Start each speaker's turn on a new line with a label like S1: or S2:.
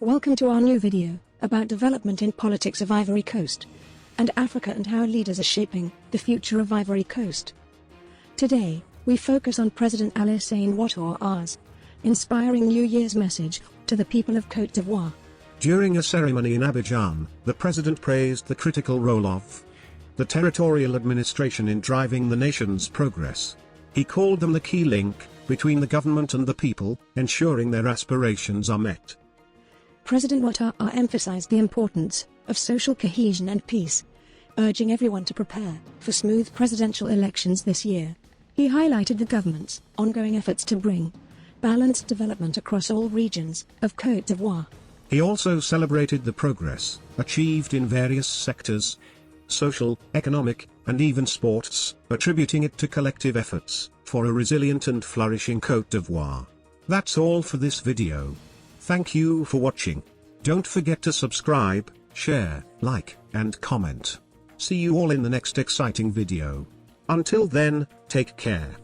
S1: Welcome to our new video, about development in politics of Ivory Coast, and Africa and how leaders are shaping the future of Ivory Coast. Today, we focus on President Alassane Ouattara's inspiring New Year's message to the people of Côte d'Ivoire.
S2: During a ceremony in Abidjan, the president praised the critical role of the territorial administration in driving the nation's progress. He called them the key link between the government and the people, ensuring their aspirations are met.
S1: President Ouattara emphasized the importance of social cohesion and peace, urging everyone to prepare for smooth presidential elections this year. He highlighted the government's ongoing efforts to bring balanced development across all regions of Côte d'Ivoire.
S2: He also celebrated the progress achieved in various sectors, social, economic, and even sports, attributing it to collective efforts for a resilient and flourishing Côte d'Ivoire. That's all for this video. Thank you for watching. Don't forget to subscribe, share, like, and comment. See you all in the next exciting video. Until then, take care.